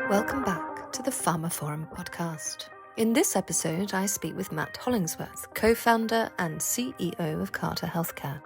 Welcome back to the pharmaphorum podcast. In this episode, I speak with Matt Hollingsworth, co-founder and CEO of Carta Healthcare.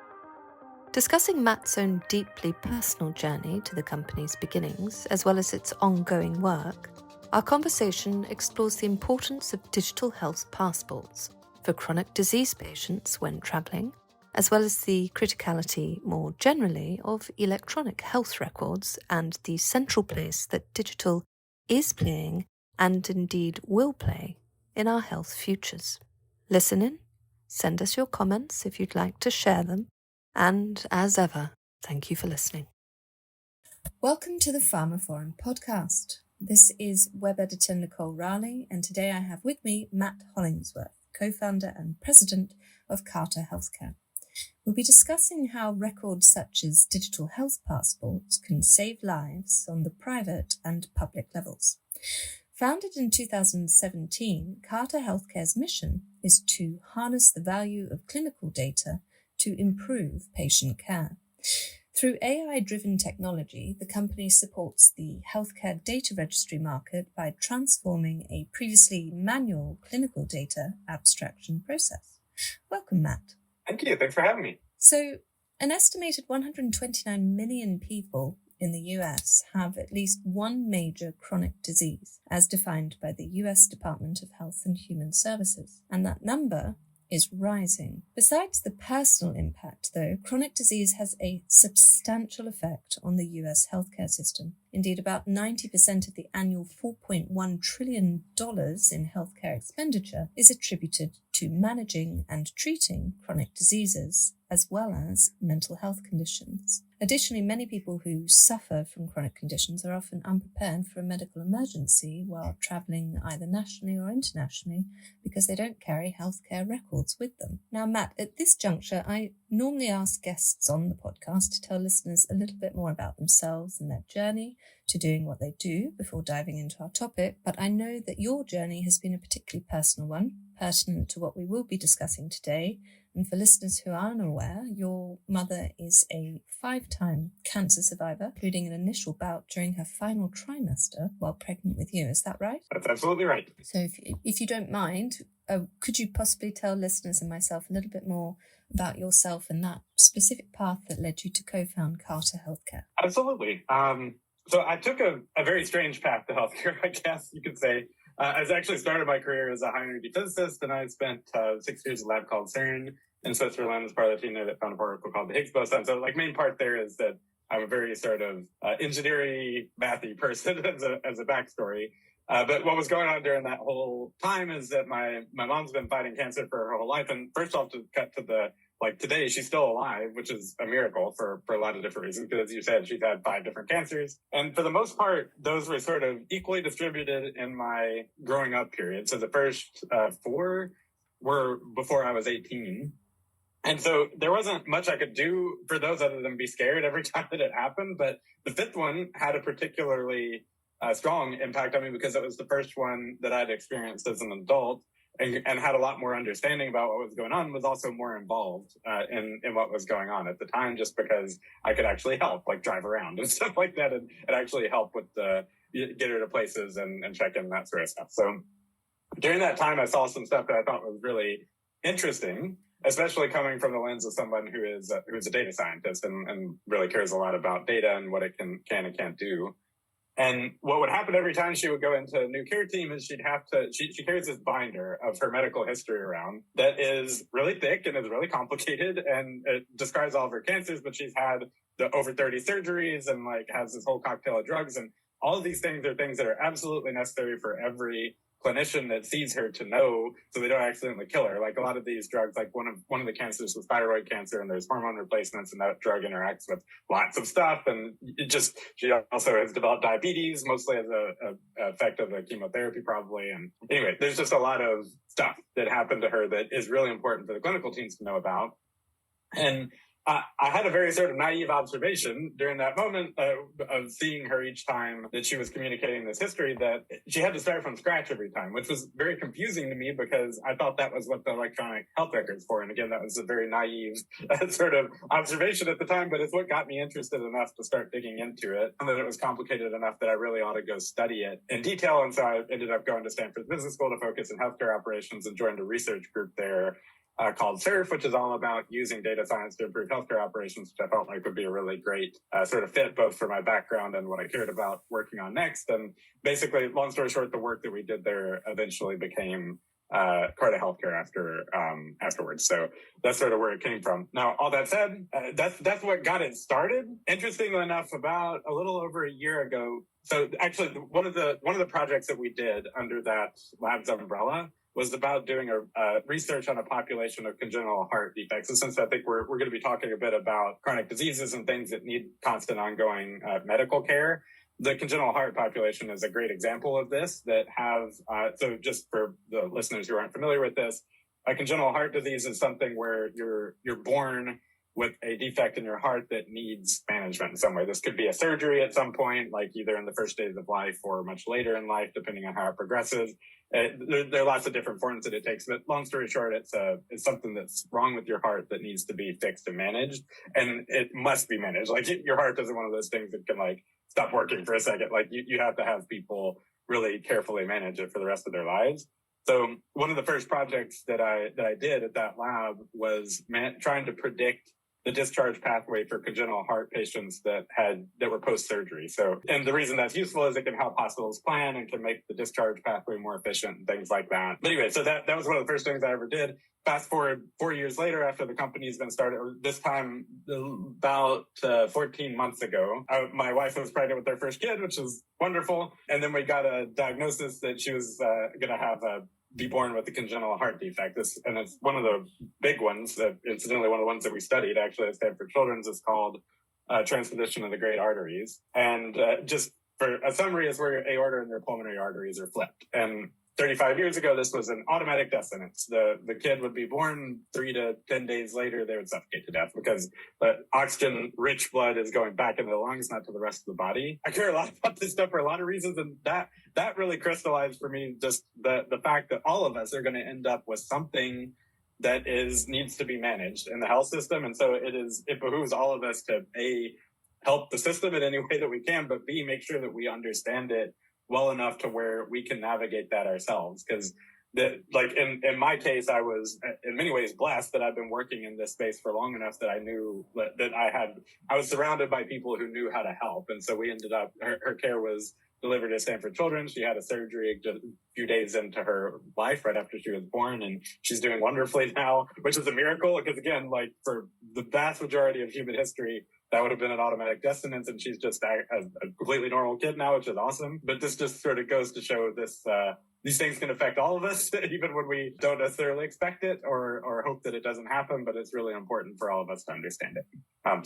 Discussing Matt's own deeply personal journey to the company's beginnings, as well as its ongoing work, our conversation explores the importance of digital health passports for chronic disease patients when travelling, as well as the criticality more generally of electronic health records and the central place that digital is playing and indeed will play in our health futures. Listen in, send us your comments if you'd like to share them, and as ever, thank you for listening. Welcome to the pharmaphorum podcast. This is web editor Nicole Raleigh, and today I have with me Matt Hollingsworth, co-founder and president of Carta Healthcare. We'll be discussing how records such as digital health passports can save lives on the private and public levels. Founded in 2017, Carta Healthcare's mission is to harness the value of clinical data to improve patient care. Through AI-driven technology, the company supports the healthcare data registry market by transforming a previously manual clinical data abstraction process. Welcome, Matt. Thank you. Thanks for having me. So, an estimated 129 million people in the US have at least one major chronic disease, as defined by the US Department of Health and Human Services, and that number is rising. Besides the personal impact, though, chronic disease has a substantial effect on the US healthcare system. Indeed, about 90% of the annual $4.1 trillion in healthcare expenditure is attributed to managing and treating chronic diseases, as well as mental health conditions. Additionally, many people who suffer from chronic conditions are often unprepared for a medical emergency while travelling either nationally or internationally because they don't carry healthcare records with them. Now, Matt, at this juncture, I normally ask guests on the podcast to tell listeners a little bit more about themselves and their journey to doing what they do before diving into our topic, but I know that your journey has been a particularly personal one, pertinent to what we will be discussing today. And for listeners who aren't aware, your mother is a 5-time cancer survivor, including an initial bout during her final trimester while pregnant with you. Is that right? That's absolutely right. So if you don't mind, could you possibly tell listeners and myself a little bit more about yourself and that specific path that led you to co-found Carta Healthcare? Absolutely. So I took a very strange path to healthcare, I guess you could say. I actually started my career as a high-energy physicist, and I spent 6 years at a lab called CERN in Switzerland as part of the team that found a particle called the Higgs boson. So, main part there is that I'm a very sort of engineering, mathy person as a backstory. But what was going on during that whole time is that my mom's been fighting cancer for her whole life. And first off, to cut to the, today, she's still alive, which is a miracle for a lot of different reasons. Because as you said, she's had 5 different cancers. And for the most part, those were sort of equally distributed in my growing up period. So the first 4 were before I was 18. And so there wasn't much I could do for those other than be scared every time that it happened. But the 5th one had a particularly strong impact on me because it was the first one that I'd experienced as an adult and had a lot more understanding about what was going on, was also more involved in what was going on at the time, just because I could actually help, drive around and stuff like that, and actually help with get her to places and check in, that sort of stuff. So during that time, I saw some stuff that I thought was really interesting, especially coming from the lens of someone who is a data scientist and really cares a lot about data and what it can and can't do. And what would happen every time she would go into a new care team is she carries this binder of her medical history around that is really thick and is really complicated, and it describes all of her cancers, but she's had over 30 surgeries and has this whole cocktail of drugs, and all of these things are things that are absolutely necessary for every clinician that sees her to know, so they don't accidentally kill her. A lot of these drugs, one of the cancers was thyroid cancer, and there's hormone replacements, and that drug interacts with lots of stuff. And she also has developed diabetes, mostly as a effect of the chemotherapy, probably. And anyway, there's just a lot of stuff that happened to her that is really important for the clinical teams to know about. And I had a very sort of naive observation during that moment of seeing her each time that she was communicating this history, that she had to start from scratch every time, which was very confusing to me because I thought that was what the electronic health record's for. And again, that was a very naive sort of observation at the time, but it's what got me interested enough to start digging into it. And then it was complicated enough that I really ought to go study it in detail. And so I ended up going to Stanford Business School to focus in healthcare operations and joined a research group there called SURF, which is all about using data science to improve healthcare operations, which I felt like would be a really great sort of fit, both for my background and what I cared about working on next. And basically, long story short, the work that we did there eventually became Carta Healthcare afterwards. So that's sort of where it came from. Now, all that said, that's what got it started. Interestingly enough, about a little over a year ago. So actually, one of the projects that we did under that lab's umbrella was about doing a research on a population of congenital heart defects. And since I think we're going to be talking a bit about chronic diseases and things that need constant ongoing medical care, the congenital heart population is a great example of this that have, so just for the listeners who aren't familiar with this, a congenital heart disease is something where you're born with a defect in your heart that needs management in some way. This could be a surgery at some point, like either in the first days of life or much later in life, depending on how it progresses. There are lots of different forms that it takes, but long story short, it's something that's wrong with your heart that needs to be fixed and managed, and it must be managed. Like your heart isn't one of those things that can like stop working for a second. Like you have to have people really carefully manage it for the rest of their lives. So one of the first projects that I did at that lab was trying to predict the discharge pathway for congenital heart patients that were post-surgery. So, and the reason that's useful is it can help hospitals plan and can make the discharge pathway more efficient and things like that. But anyway, so that was one of the first things I ever did. Fast forward 4 years later, after the company's been started, or this time about 14 months ago, my wife was pregnant with their first kid, which was wonderful. And then we got a diagnosis that she was going to be born with a congenital heart defect. And it's one of the big ones, incidentally, one of the ones that we studied actually at Stanford Children's is called transposition of the great arteries. And just for a summary is where your aorta and your pulmonary arteries are flipped. And 35 years ago, this was an automatic death sentence. The kid would be born 3 to 10 days later, they would suffocate to death because the oxygen-rich blood is going back into the lungs, not to the rest of the body. I care a lot about this stuff for a lot of reasons, and that really crystallized for me just the fact that all of us are going to end up with something that needs to be managed in the health system. And so it behooves all of us to A, help the system in any way that we can, but B, make sure that we understand it well enough to where we can navigate that ourselves. Because like in my case, I was in many ways blessed that I've been working in this space for long enough that I knew that I was surrounded by people who knew how to help. And so we ended up, her care was delivered at Stanford Children's. She had a surgery just a few days into her life right after she was born, and she's doing wonderfully now, which is a miracle because again, like for the vast majority of human history, that would have been an automatic death sentence, and she's just a completely normal kid now, which is awesome. But this just sort of goes to show these things can affect all of us, even when we don't necessarily expect it or hope that it doesn't happen. But it's really important for all of us to understand it.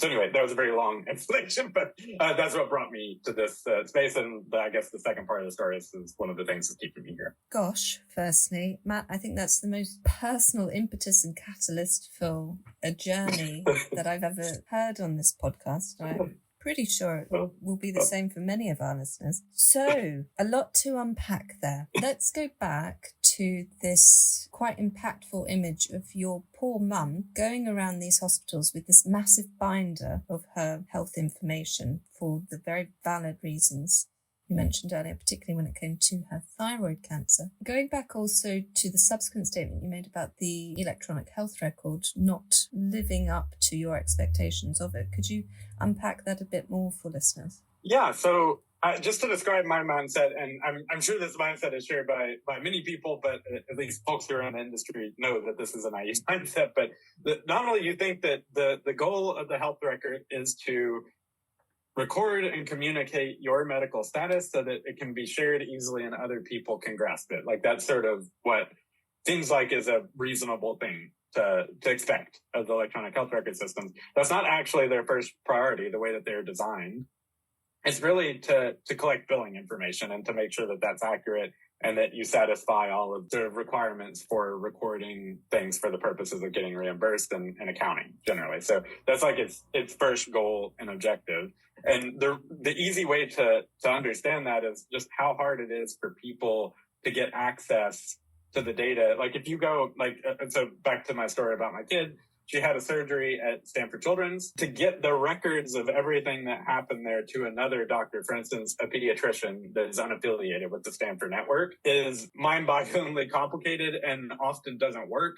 So anyway, that was a very long explanation, but that's what brought me to this space. And I guess the second part of the story is one of the things that's keeping me here. Gosh, firstly, Matt, I think that's the most personal impetus and catalyst for a journey that I've ever heard on this podcast. I'm pretty sure it will be the same for many of our listeners. So, a lot to unpack there. Let's go back to this quite impactful image of your poor mum going around these hospitals with this massive binder of her health information for the very valid reasons you mentioned earlier, particularly when it came to her thyroid cancer. Going back also to the subsequent statement you made about the electronic health record not living up to your expectations of it, could you unpack that a bit more for listeners? Yeah, so just to describe my mindset, and I'm sure this mindset is shared by many people, but at least folks who are in the industry know that this is a naive mindset. But not only you think that the goal of the health record is to record and communicate your medical status so that it can be shared easily and other people can grasp it. Like that's sort of what seems like is a reasonable thing to expect of the electronic health record systems. That's not actually their first priority, the way that they're designed. It's really to collect billing information and to make sure that that's accurate and that you satisfy all of the requirements for recording things for the purposes of getting reimbursed and accounting generally. So that's like its first goal and objective. And the easy way to understand that is just how hard it is for people to get access to the data. Like if you go, so back to my story about my kid, she had a surgery at Stanford Children's. To get the records of everything that happened there to another doctor, for instance, a pediatrician that is unaffiliated with the Stanford network, is mind-bogglingly complicated and often doesn't work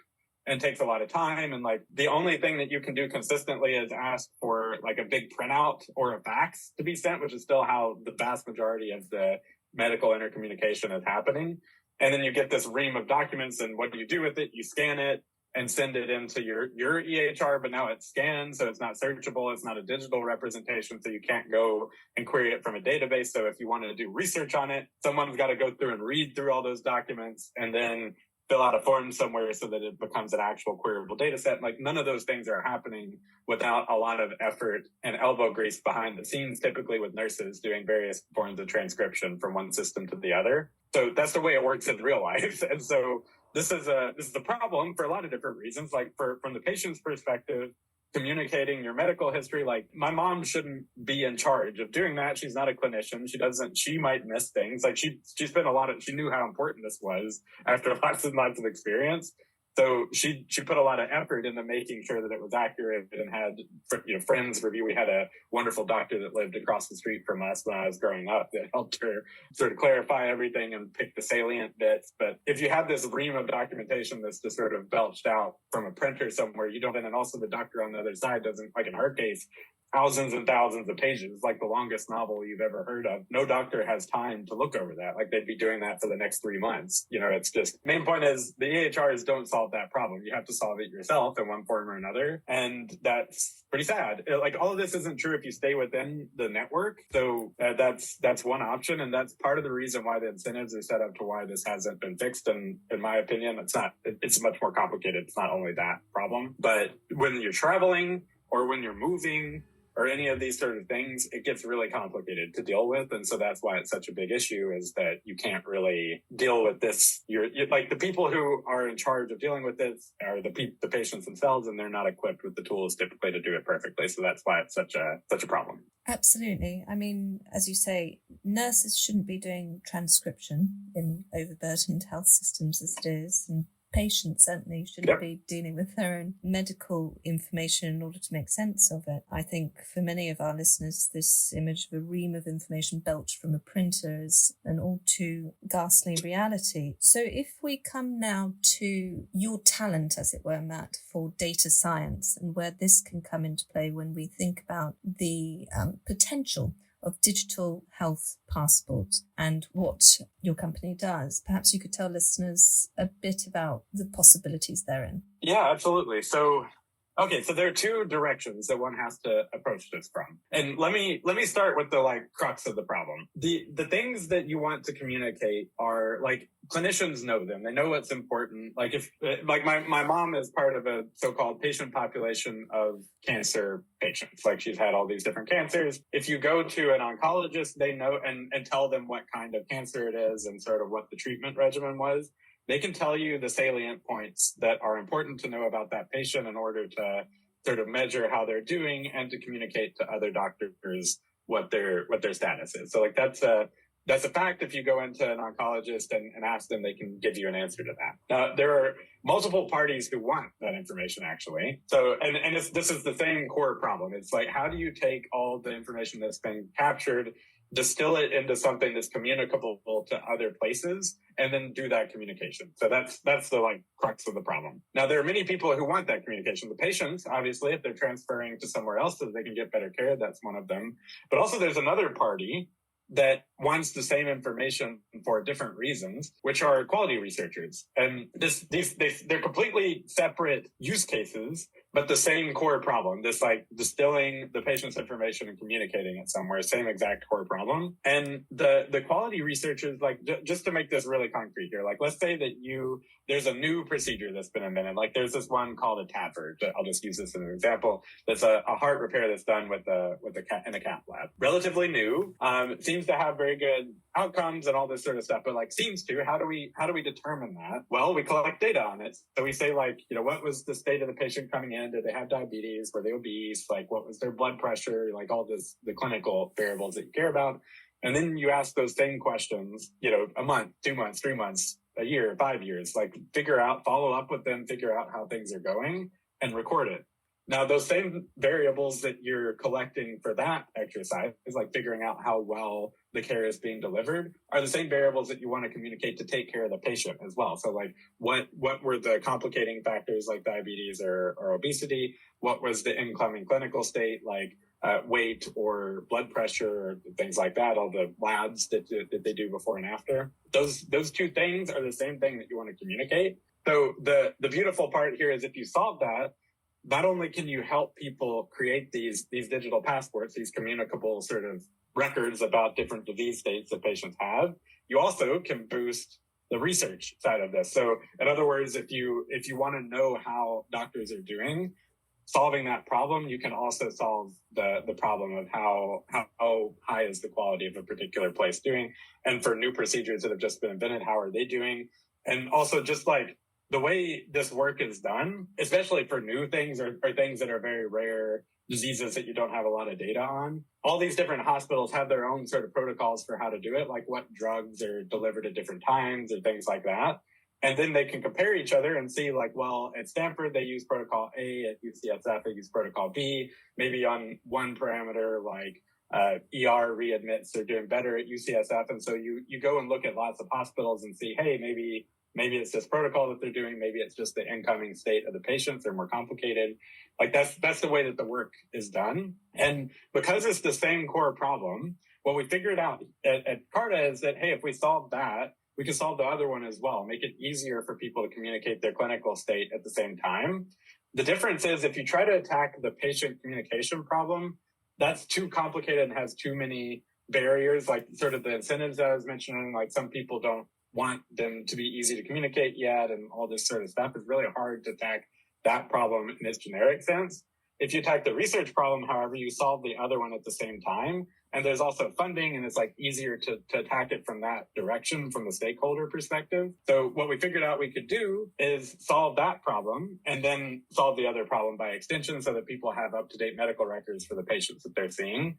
and takes a lot of time. And like the only thing that you can do consistently is ask for like a big printout or a fax to be sent, which is still how the vast majority of the medical intercommunication is happening. And then you get this ream of documents, and what do you do with it? You scan it and send it into your EHR, but now it's scanned, so it's not searchable. It's not a digital representation, so you can't go and query it from a database. So if you wanted to do research on it, someone's got to go through and read through all those documents and then fill out a form somewhere so that it becomes an actual queryable data set. Like none of those things are happening without a lot of effort and elbow grease behind the scenes, typically with nurses doing various forms of transcription from one system to the other. So that's the way it works in real life. And so this is a problem for a lot of different reasons. Like from the patient's perspective, communicating your medical history, like my mom shouldn't be in charge of doing that. She's not a clinician. She might miss things. Like she knew how important this was after lots and lots of experience. So she put a lot of effort into making sure that it was accurate and had, friends review. We had a wonderful doctor that lived across the street from us when I was growing up that helped her sort of clarify everything and pick the salient bits. But if you have this ream of documentation that's just sort of belched out from a printer somewhere, you don't, and also the doctor on the other side doesn't, like in her case, thousands and thousands of pages, like the longest novel you've ever heard of. No doctor has time to look over that. Like they'd be doing that for the next 3 months. It's just, main point is the EHRs don't solve that problem. You have to solve it yourself in one form or another. And that's pretty sad. Like all of this isn't true if you stay within the network. So that's one option. And that's part of the reason why the incentives are set up to why this hasn't been fixed. And in my opinion, it's much more complicated. It's not only that problem, but when you're traveling or when you're moving, or any of these sort of things, it gets really complicated to deal with. And so that's why it's such a big issue, is that you can't really deal with this. You're like the people who are in charge of dealing with this are the patients themselves, and they're not equipped with the tools typically to do it perfectly. So that's why it's such a problem. Absolutely. I mean, as you say, nurses shouldn't be doing transcription in overburdened health systems as it is. And patients certainly shouldn't be dealing with their own medical information in order to make sense of it. I think for many of our listeners, this image of a ream of information belched from a printer is an all too ghastly reality. So if we come now to your talent, as it were, Matt, for data science and where this can come into play when we think about the potential of digital health passports and what your company does. Perhaps you could tell listeners a bit about the possibilities therein. Yeah, absolutely. So there are two directions that one has to approach this from. And let me start with the crux of the problem. The things that you want to communicate are like clinicians know them. They know what's important. Like if my mom is part of a so-called patient population of cancer patients. Like she's had all these different cancers. If you go to an oncologist, they know and tell them what kind of cancer it is and sort of what the treatment regimen was. They can tell you the salient points that are important to know about that patient in order to sort of measure how they're doing and to communicate to other doctors what their status is. So that's a fact. If you go into an oncologist and ask them, they can give you an answer to that. Now, there are multiple parties who want that information, actually. So, and this is the same core problem. It's like, how do you take all the information that's been captured, distill it into something that's communicable to other places, and then do that communication? So that's the crux of the problem. Now, there are many people who want that communication. The patients, obviously, if they're transferring to somewhere else so that they can get better care, that's one of them. But also there's another party that wants the same information for different reasons, which are quality researchers. And they're completely separate use cases, but the same core problem, this distilling the patient's information and communicating it somewhere, same exact core problem. And the quality researchers, just to make this really concrete here, let's say that there's a new procedure that's been invented. There's this one called a TAVR. I'll just use this as an example. That's a heart repair that's done in a cath lab. Relatively new, seems to have very good outcomes and all this sort of stuff, but like seems to. How do we determine that? Well, we collect data on it. So we say like, what was the state of the patient coming in? Did they have diabetes? Were they obese? Like what was their blood pressure? Like all the clinical variables that you care about. And then you ask those same questions, a month, 2 months, 3 months, a year, 5 years, like follow up with them, figure out how things are going and record it. Now, those same variables that you're collecting for that exercise, like figuring out how well the care is being delivered, are the same variables that you want to communicate to take care of the patient as well. So like what were the complicating factors like diabetes or obesity? What was the incoming clinical state like weight or blood pressure or things like that, all the labs that they do before and after? Those two things are the same thing that you want to communicate. So the beautiful part here is if you solve that, not only can you help people create these digital passports, these communicable sort of records about different disease states that patients have, you also can boost the research side of this. So in other words, if you want to know how doctors are doing, solving that problem, you can also solve the problem of how high is the quality of a particular place doing. And for new procedures that have just been invented, how are they doing? And also just like the way this work is done, especially for new things or things that are very rare diseases that you don't have a lot of data on, all these different hospitals have their own sort of protocols for how to do it, like what drugs are delivered at different times or things like that. And then they can compare each other and see like, well, at Stanford, they use protocol A, at UCSF, they use protocol B, maybe on one parameter like ER readmits are doing better at UCSF. And so you go and look at lots of hospitals and see, hey, maybe it's this protocol that they're doing. Maybe it's just the incoming state of the patients. They're more complicated. Like that's the way that the work is done. And because it's the same core problem, what we figured out at Carta is that, hey, if we solve that, we can solve the other one as well, make it easier for people to communicate their clinical state at the same time. The difference is if you try to attack the patient communication problem, that's too complicated and has too many barriers, like sort of the incentives that I was mentioning, like some people don't want them to be easy to communicate yet, and all this sort of stuff. Is really hard to attack that problem in its generic sense. If you attack the research problem, however, you solve the other one at the same time. And there's also funding, and it's like easier to attack it from that direction, from the stakeholder perspective. So what we figured out we could do is solve that problem and then solve the other problem by extension so that people have up-to-date medical records for the patients that they're seeing.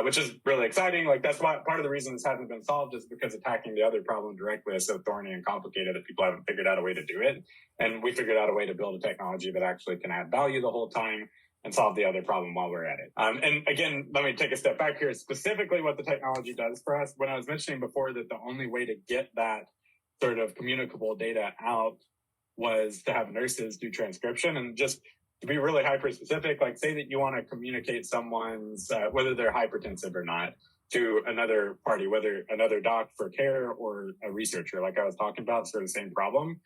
Which is really exciting. Like that's why part of the reason this hasn't been solved is because attacking the other problem directly is so thorny and complicated that people haven't figured out a way to do it. And we figured out a way to build a technology that actually can add value the whole time and solve the other problem while we're at it. And again, let me take a step back here. Specifically what the technology does for us, when I was mentioning before that the only way to get that sort of communicable data out was to have nurses do transcription. And just to be really hyper specific, like say that you want to communicate someone's, whether they're hypertensive or not, to another party, whether another doc for care or a researcher, like I was talking about, sort of same problem.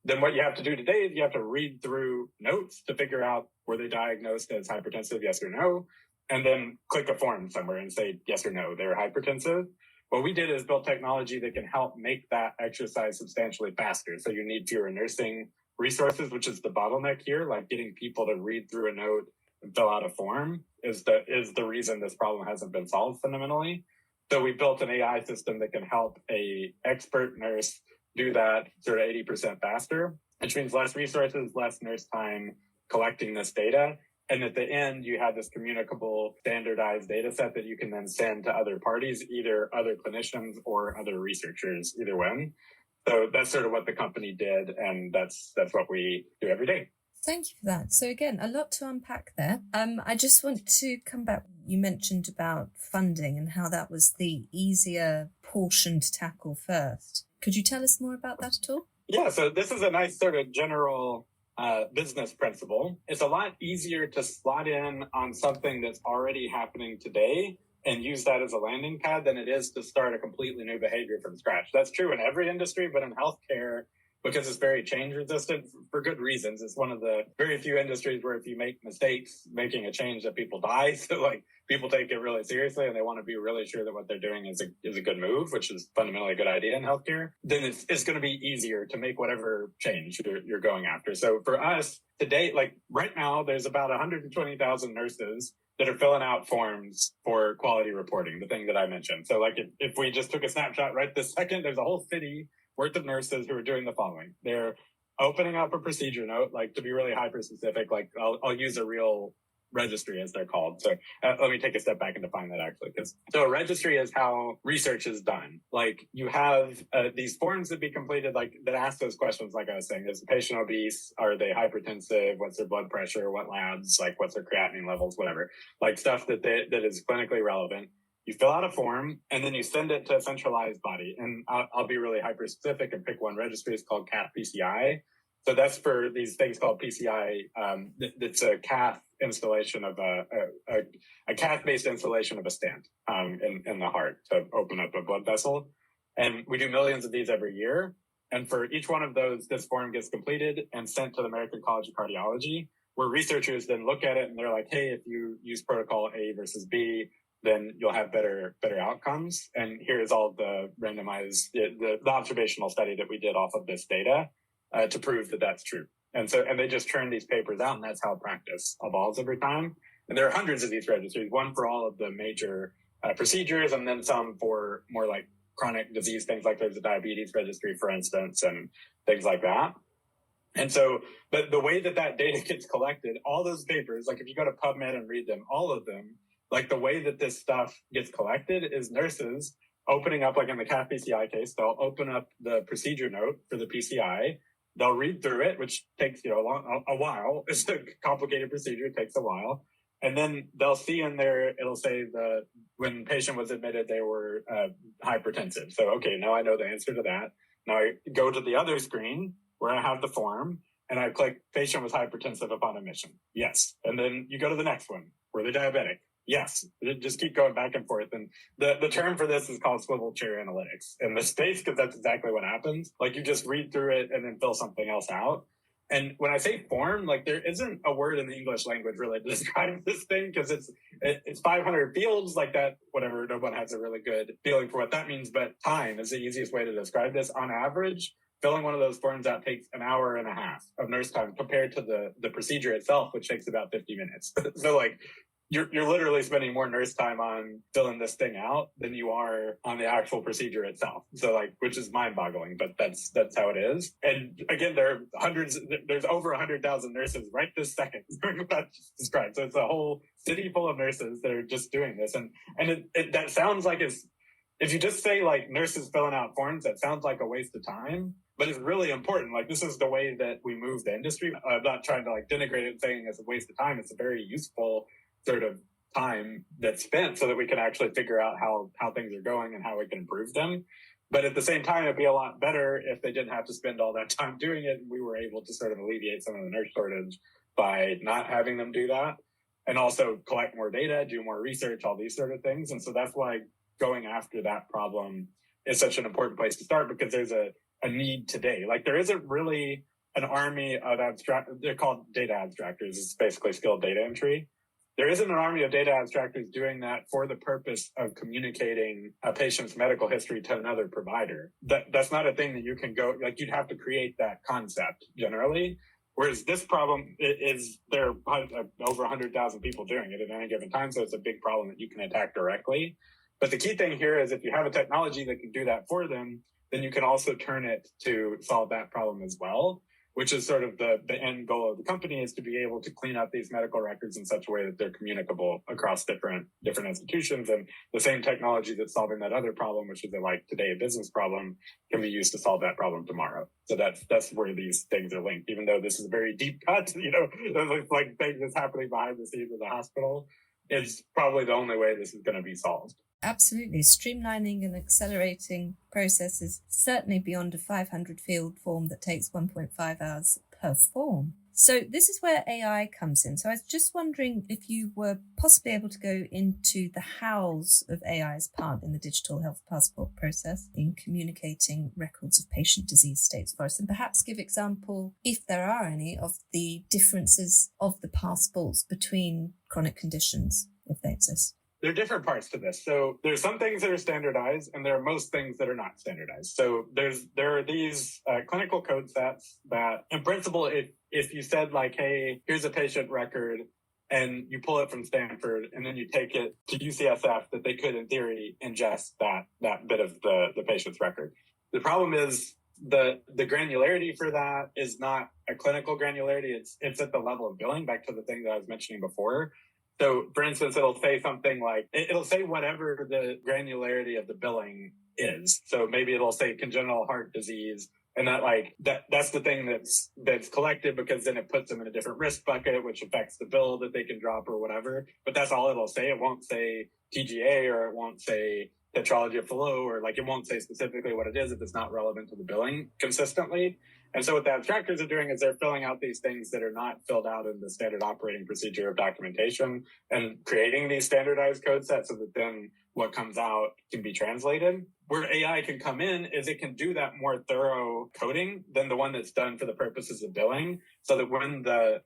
Then what you have to do today is you have to read through notes to figure out were they diagnosed as hypertensive, yes or no, and then click a form somewhere and say yes or no, they're hypertensive. What we did is build technology that can help make that exercise substantially faster. So you need fewer nursing resources, which is the bottleneck here, like getting people to read through a note and fill out a form is the reason this problem hasn't been solved fundamentally. So we built an AI system that can help a expert nurse do that sort of 80% faster, which means less resources, less nurse time collecting this data. And at the end, you have this communicable, standardized data set that you can then send to other parties, either other clinicians or other researchers, either one. So that's sort of what the company did, and that's what we do every day. Thank you for that. So again, a lot to unpack there. I just want to come back. You mentioned about funding and how that was the easier portion to tackle first. Could you tell us more about that at all? Yeah, so this is a nice sort of general business principle. It's a lot easier to slot in on something that's already happening today and use that as a landing pad than it is to start a completely new behavior from scratch. That's true in every industry, but in healthcare, because it's very change resistant for good reasons. It's one of the very few industries where if you make mistakes making a change that people die. So like people take it really seriously and they want to be really sure that what they're doing is a good move, which is fundamentally a good idea in healthcare. Then it's going to be easier to make whatever change you're going after. So for us today, like right now, there's about 120,000 nurses that are filling out forms for quality reporting, the thing that I mentioned. So like if we just took a snapshot right this second, there's a whole city worth of nurses who are doing the following. They're opening up a procedure note, like to be really hyper specific, like I'll use a real registry as they're called. So let me take a step back and define that actually. So a registry is how research is done. Like you have these forms that be completed, like that ask those questions, like I was saying, is the patient obese? Are they hypertensive? What's their blood pressure? What labs? Like what's their creatinine levels? Whatever, like stuff that is clinically relevant. You fill out a form and then you send it to a centralized body. And I'll be really hyper specific and pick one registry. It's called cath PCI. So that's for these things called PCI. It's a cath installation of a cath-based installation of a stent in the heart to open up a blood vessel. And we do millions of these every year. And for each one of those, this form gets completed and sent to the American College of Cardiology, where researchers then look at it and they're like, hey, if you use protocol A versus B, then you'll have better outcomes. And here's all the randomized, the observational study that we did off of this data to prove that that's true. And they just churn these papers out, and that's how practice evolves every time. And there are hundreds of these registries, one for all of the major procedures, and then some for more like chronic disease things, like there's a diabetes registry, for instance, and things like that. And so the way that data gets collected, all those papers, like if you go to PubMed and read them, all of them, like the way that this stuff gets collected is nurses opening up, like in the cath PCI case, they'll open up the procedure note for the PCI. They'll read through it, which takes, a while. It's a complicated procedure. It takes a while. And then they'll see in there, it'll say when the patient was admitted, they were hypertensive. So, okay, now I know the answer to that. Now I go to the other screen where I have the form and I click patient was hypertensive upon admission. Yes. And then you go to the next one. Were they diabetic? Yes. Just keep going back and forth. And the term for this is called swivel chair analytics in the space, because that's exactly what happens. Like you just read through it and then fill something else out. And when I say form, like there isn't a word in the English language really to describe this thing, because it's 500 fields like that, whatever. No one has a really good feeling for what that means, but time is the easiest way to describe this. On average, filling one of those forms out takes an hour and a half of nurse time compared to the procedure itself, which takes about 50 minutes. So like, you're literally spending more nurse time on filling this thing out than you are on the actual procedure itself. So like, which is mind boggling, but that's how it is. And again, there's over 100,000 nurses right this second doing what I just described. So it's a whole city full of nurses that are just doing this. And that sounds like if you just say like nurses filling out forms, that sounds like a waste of time, but it's really important. Like this is the way that we move the industry. I'm not trying to like denigrate it saying it's a waste of time. It's a very useful sort of time that's spent so that we can actually figure out how things are going and how we can improve them. But at the same time, it'd be a lot better if they didn't have to spend all that time doing it and we were able to sort of alleviate some of the nurse shortage by not having them do that, and also collect more data, do more research, all these sort of things. And so that's why going after that problem is such an important place to start, because there's a need today. Like there isn't really an army of they're called data abstractors. It's basically skilled data entry. There isn't an army of data abstractors doing that for the purpose of communicating a patient's medical history to another provider. That's not a thing that you can go, like you'd have to create that concept generally. Whereas this problem is there are over 100,000 people doing it at any given time. So it's a big problem that you can attack directly. But the key thing here is if you have a technology that can do that for them, then you can also turn it to solve that problem as well, which is sort of the end goal of the company, is to be able to clean up these medical records in such a way that they're communicable across different institutions. And the same technology that's solving that other problem, which is like today a business problem, can be used to solve that problem tomorrow. So that's where these things are linked, even though this is a very deep cut, like thing that's happening behind the scenes of the hospital. It's probably the only way this is going to be solved. Absolutely. Streamlining and accelerating processes certainly beyond a 500 field form that takes 1.5 hours per form. So this is where AI comes in. So I was just wondering if you were possibly able to go into the hows of AI's part in the digital health passport process in communicating records of patient disease states for us, and perhaps give example, if there are any, of the differences of the passports between chronic conditions, if they exist. There are different parts to this. So there's some things that are standardized and there are most things that are not standardized. So there are these clinical code sets that in principle, if you said like, hey, here's a patient record and you pull it from Stanford, and then you take it to UCSF, that they could, in theory, ingest that bit of the patient's record. The problem is the granularity for that is not a clinical granularity. It's at the level of billing, back to the thing that I was mentioning before. So, for instance, it'll say something like, it'll say whatever the granularity of the billing is. So maybe it'll say congenital heart disease, and that's the thing that's collected, because then it puts them in a different risk bucket, which affects the bill that they can drop or whatever. But that's all it'll say. It won't say TGA, or it won't say tetralogy of Fallot, or it won't say specifically what it is if it's not relevant to the billing consistently. And so what the abstractors are doing is they're filling out these things that are not filled out in the standard operating procedure of documentation, and creating these standardized code sets so that then what comes out can be translated. Where AI can come in is it can do that more thorough coding than the one that's done for the purposes of billing, so that when the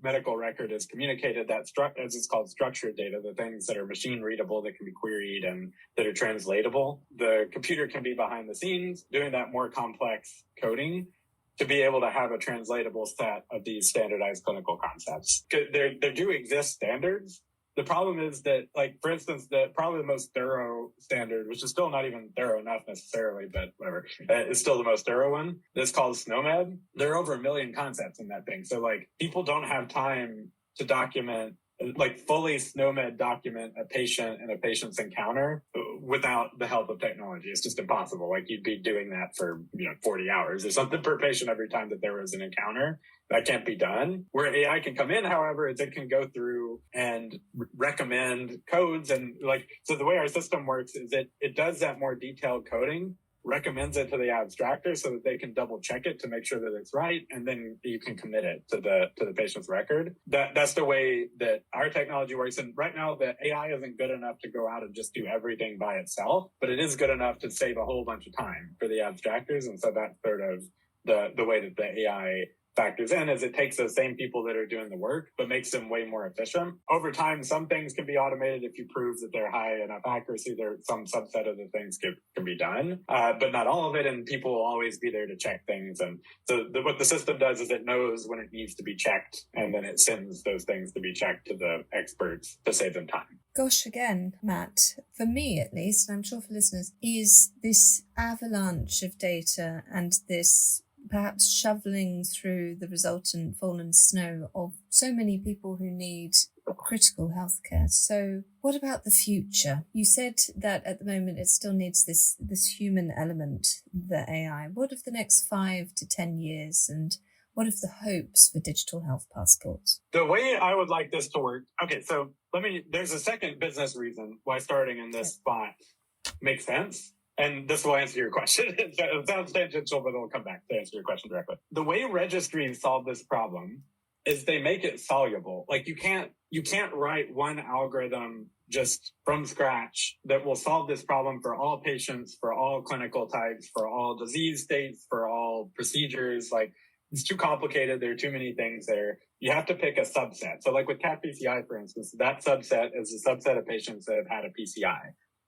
medical record is communicated, that as it's called structured data, the things that are machine readable, that can be queried and that are translatable, the computer can be behind the scenes doing that more complex coding to be able to have a translatable set of these standardized clinical concepts. There do exist standards. The problem is that, for instance, probably the most thorough standard, which is still not even thorough enough necessarily, but whatever, it's still the most thorough one, is called SNOMED. There are over 1 million concepts in that thing. So, people don't have time to document, fully SNOMED document a patient and a patient's encounter without the help of technology. It's just impossible. You'd be doing that for 40 hours or something per patient every time that there was an encounter. That can't be done. Where AI can come in, however, is it can go through and recommend codes. And so the way our system works is it does that more detailed coding, recommends it to the abstractor so that they can double check it to make sure that it's right, and then you can commit it to the patient's record. That's the way that our technology works. And right now, the AI isn't good enough to go out and just do everything by itself, but it is good enough to save a whole bunch of time for the abstractors. And so that's sort of the way that the AI factors in, is it takes those same people that are doing the work, but makes them way more efficient. Over time, some things can be automated if you prove that they're high enough accuracy. Some subset of the things can be done, but not all of it. And people will always be there to check things. And so what the system does is it knows when it needs to be checked, and then it sends those things to be checked to the experts to save them time. Gosh, again, Matt, for me at least, and I'm sure for listeners, is this avalanche of data and this perhaps shoveling through the resultant fallen snow of so many people who need critical healthcare. So what about the future? You said that at the moment it still needs this human element, the AI. What of the next 5 to 10 years, and what of the hopes for digital health passports? The way I would like this to work, okay, so there's a second business reason why starting in this spot makes sense. And this will answer your question. It sounds tangential, but it'll come back to answer your question directly. The way registries solve this problem is they make it soluble. You can't write one algorithm just from scratch that will solve this problem for all patients, for all clinical types, for all disease states, for all procedures. It's too complicated. There are too many things there. You have to pick a subset. So with CAT-PCI, for instance, that subset is a subset of patients that have had a PCI.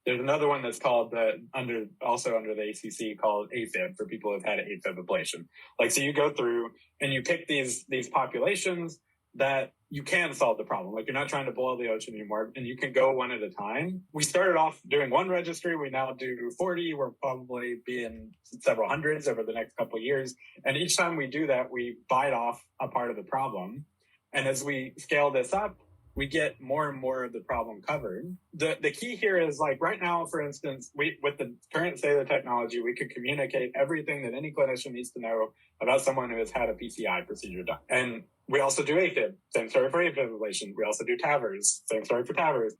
There's another one that's called under the ACC called AFib, for people who've had an AFib ablation. So you go through and you pick these populations that you can solve the problem. You're not trying to boil the ocean anymore, and you can go one at a time. We started off doing one registry. We now do 40. We'll probably be in several hundreds over the next couple of years. And each time we do that, we bite off a part of the problem. And as we scale this up, we get more and more of the problem covered. The key here is right now, for instance, with the current state of the technology, we could communicate everything that any clinician needs to know about someone who has had a PCI procedure done. And we also do AFib, same story for AFib ablation. We also do TAVRs, same story for TAVRs.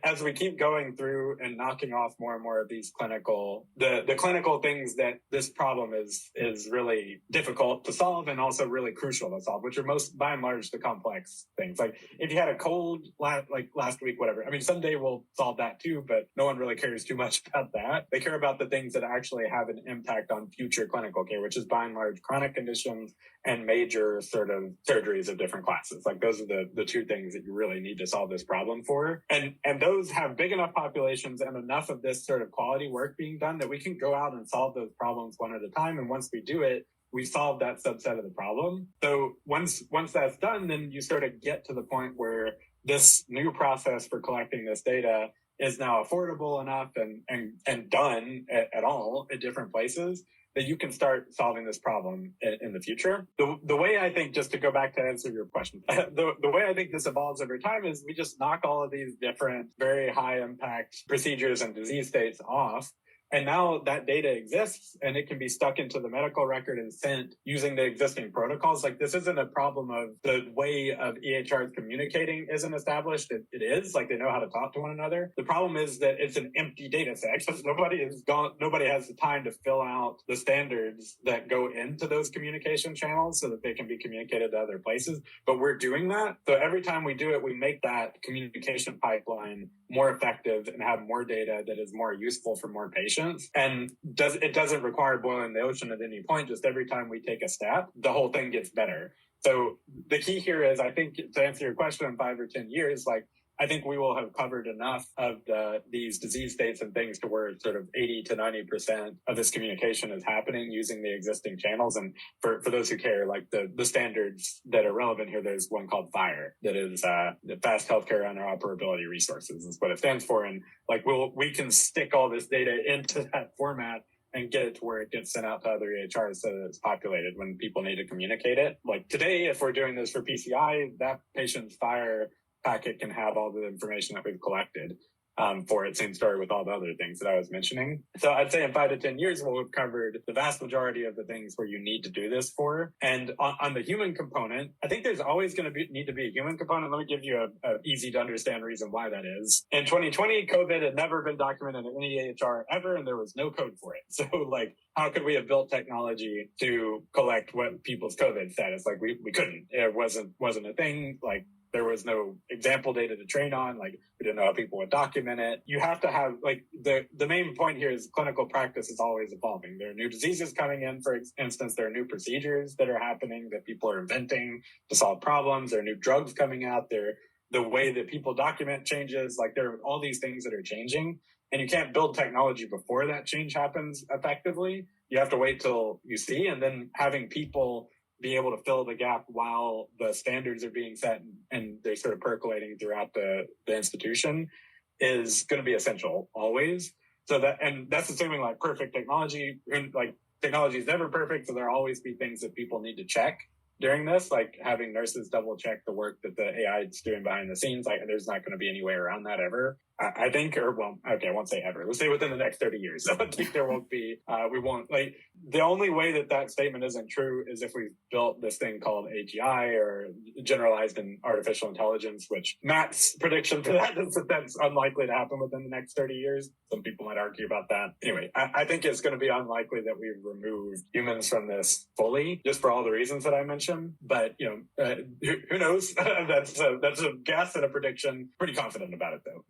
As we keep going through and knocking off more and more of these the clinical things that this problem is really difficult to solve, and also really crucial to solve, which are by and large the complex things. If you had a cold last week, whatever. Someday we'll solve that too, but no one really cares too much about that. They care about the things that actually have an impact on future clinical care, which is by and large chronic conditions and major sort of surgeries of different classes. Those are the two things that you really need to solve this problem for. And those have big enough populations and enough of this sort of quality work being done that we can go out and solve those problems one at a time. And once we do it, we solved that subset of the problem. So once that's done, then you sort of get to the point where this new process for collecting this data is now affordable enough and done at all at different places that you can start solving this problem in the future. The way I think, just to go back to answer your question, the way I think this evolves over time is we just knock all of these different, very high impact procedures and disease states off. And now that data exists and it can be stuck into the medical record and sent using the existing protocols. Like, this isn't a problem of the way of EHRs communicating isn't established. It is, like, they know how to talk to one another. The problem is that it's an empty data set. Nobody has the time to fill out the standards that go into those communication channels so that they can be communicated to other places. But we're doing that. So every time we do it, we make that communication pipeline more effective and have more data that is more useful for more patients. And it doesn't require boiling the ocean at any point. Just every time we take a step, the whole thing gets better. So the key here is, I think, to answer your question, in 5 or 10 years, like, I think we will have covered enough of these disease states and things to where sort of 80 to 90% of this communication is happening using the existing channels. And for those who care, like the standards that are relevant here, there's one called FHIR that is the Fast Healthcare Interoperability Resources is what it stands for. And like we can stick all this data into that format and get it to where it gets sent out to other EHRs so that it's populated when people need to communicate it. Like today, if we're doing this for PCI, that patient's FHIR packet can have all the information that we've collected for it. Same story with all the other things that I was mentioning. So I'd say in 5 to 10 years, we'll have covered the vast majority of the things where you need to do this for. And on the human component, I think there's always going to need to be a human component. Let me give you a easy to understand reason why that is. In 2020, COVID had never been documented in any EHR ever, and there was no code for it. So like, how could we have built technology to collect what people's COVID status? Like we couldn't. It wasn't a thing. Like, there was no example data to train on. Like, we didn't know how people would document it. You have to have, like, the main point here is clinical practice is always evolving. There are new diseases coming in, for instance. There are new procedures that are happening that people are inventing to solve problems. There are new drugs coming out there. The way that people document changes. Like, there are all these things that are changing. And you can't build technology before that change happens effectively. You have to wait till you see, and then having people be able to fill the gap while the standards are being set and they're sort of percolating throughout the institution is going to be essential always. So that's assuming like perfect technology, and like technology is never perfect. So there'll always be things that people need to check during this, like having nurses double check the work that the AI is doing behind the scenes. Like, there's not going to be any way around that ever. I think, I won't say ever. Let's say within the next 30 years. I think there won't be, we won't, like, the only way that statement isn't true is if we built this thing called AGI, or generalized in artificial intelligence, which Matt's prediction for that is that that's unlikely to happen within the next 30 years. Some people might argue about that. Anyway, I think it's going to be unlikely that we've removed humans from this fully, just for all the reasons that I mentioned. But, who knows? That's a guess and a prediction. Pretty confident about it, though.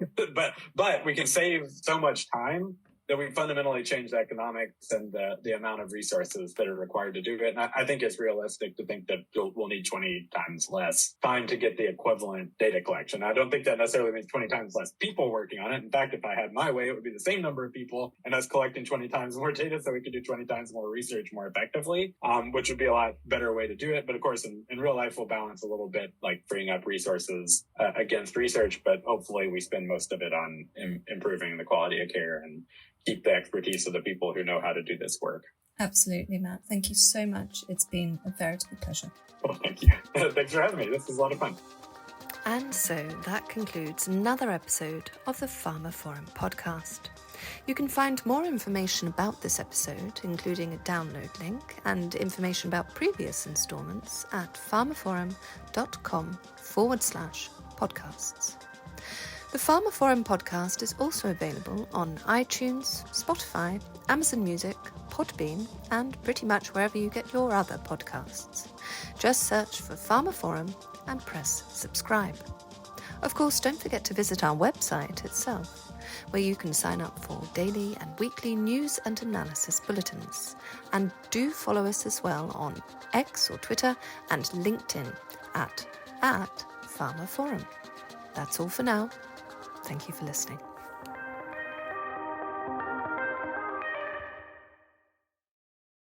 But we can save so much time that we fundamentally change the economics and the amount of resources that are required to do it. And I think it's realistic to think that we'll need 20 times less time to get the equivalent data collection. I don't think that necessarily means 20 times less people working on it. In fact, if I had my way, it would be the same number of people and us collecting 20 times more data so we could do 20 times more research more effectively, which would be a lot better way to do it. But of course, in real life, we'll balance a little bit, like freeing up resources against research, but hopefully we spend most of it on improving the quality of care and keep the expertise of the people who know how to do this work. Absolutely, Matt. Thank you so much. It's been a veritable pleasure. Well, thank you. Thanks for having me. This was a lot of fun. And so that concludes another episode of the pharmaphorum podcast. You can find more information about this episode, including a download link and information about previous installments, at pharmaphorum.com/podcasts. The pharmaphorum podcast is also available on iTunes, Spotify, Amazon Music, Podbean, and pretty much wherever you get your other podcasts. Just search for pharmaphorum and press subscribe. Of course, don't forget to visit our website itself, where you can sign up for daily and weekly news and analysis bulletins. And do follow us as well on X or Twitter and LinkedIn at pharmaphorum. That's all for now. Thank you for listening.